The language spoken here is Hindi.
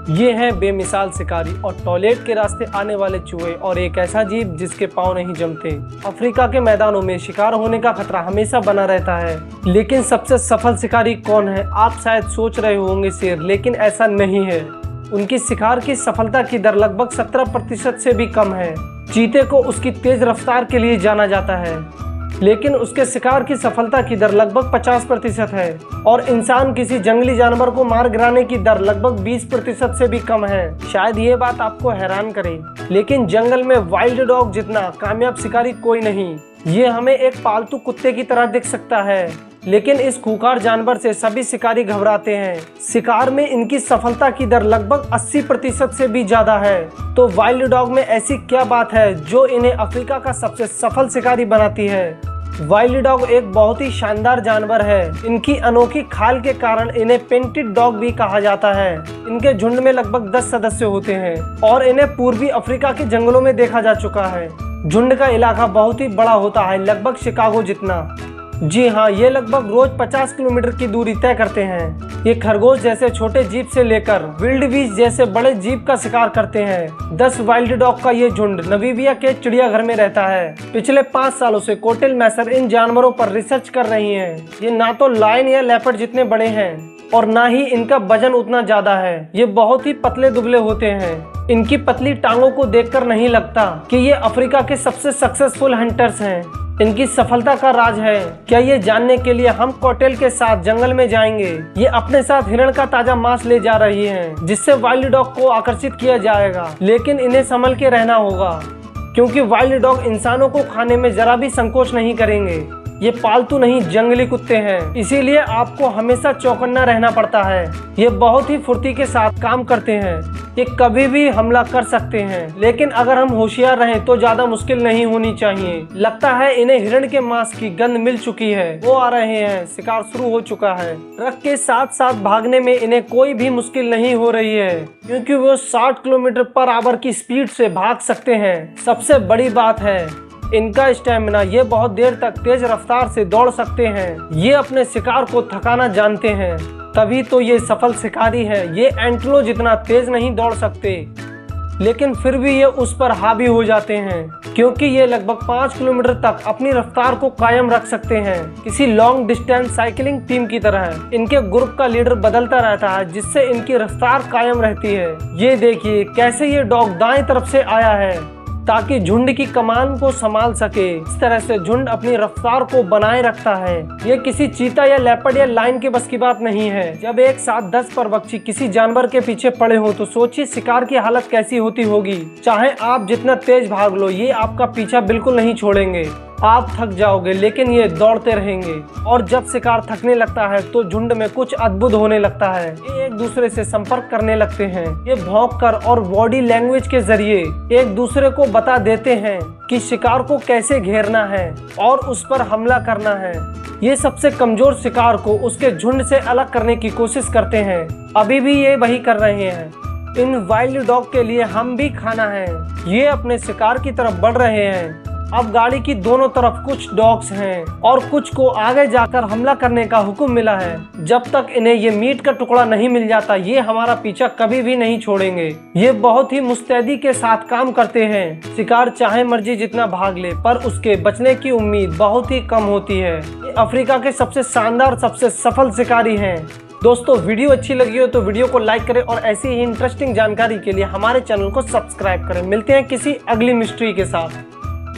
ये हैं बेमिसाल शिकारी और टॉयलेट के रास्ते आने वाले चूहे और एक ऐसा जीव जिसके पाँव नहीं जमते। अफ्रीका के मैदानों में शिकार होने का खतरा हमेशा बना रहता है, लेकिन सबसे सफल शिकारी कौन है? आप शायद सोच रहे होंगे शेर, लेकिन ऐसा नहीं है। उनकी शिकार की सफलता की दर लगभग 17% से भी कम है। चीते को उसकी तेज रफ्तार के लिए जाना जाता है, लेकिन उसके शिकार की सफलता की दर लगभग 50% है और इंसान किसी जंगली जानवर को मार गिराने की दर लगभग 20% से भी कम है। शायद ये बात आपको हैरान करे, लेकिन जंगल में वाइल्ड डॉग जितना कामयाब शिकारी कोई नहीं। ये हमें एक पालतू कुत्ते की तरह दिख सकता है, लेकिन इस खूंखार जानवर से सभी शिकारी घबराते हैं। शिकार में इनकी सफलता की दर लगभग 80% से भी ज्यादा है। तो वाइल्ड डॉग में ऐसी क्या बात है जो इन्हें अफ्रीका का सबसे सफल शिकारी बनाती है? वाइल्ड डॉग एक बहुत ही शानदार जानवर है। इनकी अनोखी खाल के कारण इन्हें पेंटेड डॉग भी कहा जाता है। इनके झुंड में लगभग 10 सदस्य होते हैं और इन्हें पूर्वी अफ्रीका के जंगलों में देखा जा चुका है। झुंड का इलाका बहुत ही बड़ा होता है, लगभग शिकागो जितना। जी हाँ, ये लगभग रोज 50 किलोमीटर की दूरी तय करते हैं। ये खरगोश जैसे छोटे जीव से लेकर विल्डबीस्ट जैसे बड़े जीव का शिकार करते हैं। 10 वाइल्ड डॉग का ये झुंड नमीबिया के चिड़ियाघर में रहता है। पिछले 5 सालों से कोटेल मैसर इन जानवरों पर रिसर्च कर रही है। ये ना तो लायन या लेपर्ड जितने बड़े हैं और ना ही इनका वजन उतना ज्यादा है। ये बहुत ही पतले दुबले होते हैं। इनकी पतली टांगों को देखकर नहीं लगता कि ये अफ्रीका के सबसे सक्सेसफुल हंटर्स हैं। इनकी सफलता का राज है क्या, ये जानने के लिए हम कोटेल के साथ जंगल में जाएंगे। ये अपने साथ हिरण का ताजा मांस ले जा रही हैं, जिससे वाइल्ड डॉग को आकर्षित किया जाएगा। लेकिन इन्हें संभल के रहना होगा, क्योंकि वाइल्ड डॉग इंसानों को खाने में जरा भी संकोच नहीं करेंगे। ये पालतू नहीं जंगली कुत्ते हैं, इसीलिए आपको हमेशा चौकन्ना रहना पड़ता है। ये बहुत ही फुर्ती के साथ काम करते हैं। ये कभी भी हमला कर सकते हैं, लेकिन अगर हम होशियार रहें तो ज्यादा मुश्किल नहीं होनी चाहिए। लगता है इन्हें हिरण के मांस की गंध मिल चुकी है। वो आ रहे हैं, शिकार शुरू हो चुका है। ट्रक के साथ साथ भागने में इन्हें कोई भी मुश्किल नहीं हो रही है, क्योंकि वो 60 किलोमीटर पर आवर की स्पीड से भाग सकते हैं। सबसे बड़ी बात है इनका स्टैमिना। ये बहुत देर तक तेज रफ्तार से दौड़ सकते हैं। ये अपने शिकार को थकाना जानते हैं, तभी तो ये सफल शिकारी है। ये एंटलो जितना तेज नहीं दौड़ सकते, लेकिन फिर भी ये उस पर हावी हो जाते हैं, क्योंकि ये लगभग 5 किलोमीटर तक अपनी रफ्तार को कायम रख सकते हैं, किसी लॉन्ग डिस्टेंस साइकिलिंग टीम की तरह। इनके ग्रुप का लीडर बदलता रहता है, जिससे इनकी रफ्तार कायम रहती है। ये देखिए कैसे ये डॉग दाएं तरफ से आया है ताकि झुंड की कमान को संभाल सके। इस तरह से झुंड अपनी रफ्तार को बनाए रखता है। ये किसी चीता या लेपर्ड या लायन के बस की बात नहीं है। जब एक साथ 10 परवक्षी किसी जानवर के पीछे पड़े हो तो सोचिए शिकार की हालत कैसी होती होगी। चाहे आप जितना तेज भाग लो, ये आपका पीछा बिल्कुल नहीं छोड़ेंगे। आप थक जाओगे, लेकिन ये दौड़ते रहेंगे। और जब शिकार थकने लगता है तो झुंड में कुछ अद्भुत होने लगता है। ये एक दूसरे से संपर्क करने लगते हैं। ये भौंककर और बॉडी लैंग्वेज के जरिए एक दूसरे को बता देते हैं कि शिकार को कैसे घेरना है और उस पर हमला करना है। ये सबसे कमजोर शिकार को उसके झुंड से अलग करने की कोशिश करते हैं। अभी भी ये वही कर रहे हैं। इन वाइल्ड डॉग के लिए हम भी खाना है। ये अपने शिकार की तरफ बढ़ रहे हैं। अब गाड़ी की दोनों तरफ कुछ डॉग्स हैं और कुछ को आगे जाकर हमला करने का हुक्म मिला है। जब तक इन्हें ये मीट का टुकड़ा नहीं मिल जाता, ये हमारा पीछा कभी भी नहीं छोड़ेंगे। ये बहुत ही मुस्तैदी के साथ काम करते हैं। शिकार चाहे मर्जी जितना भाग ले, पर उसके बचने की उम्मीद बहुत ही कम होती है। ये अफ्रीका के सबसे शानदार, सबसे सफल शिकारी हैं। दोस्तों, वीडियो अच्छी लगी हो तो वीडियो को लाइक करें और ऐसी ही इंटरेस्टिंग जानकारी के लिए हमारे चैनल को सब्सक्राइब करें। मिलते हैं किसी अगली मिस्ट्री के साथ।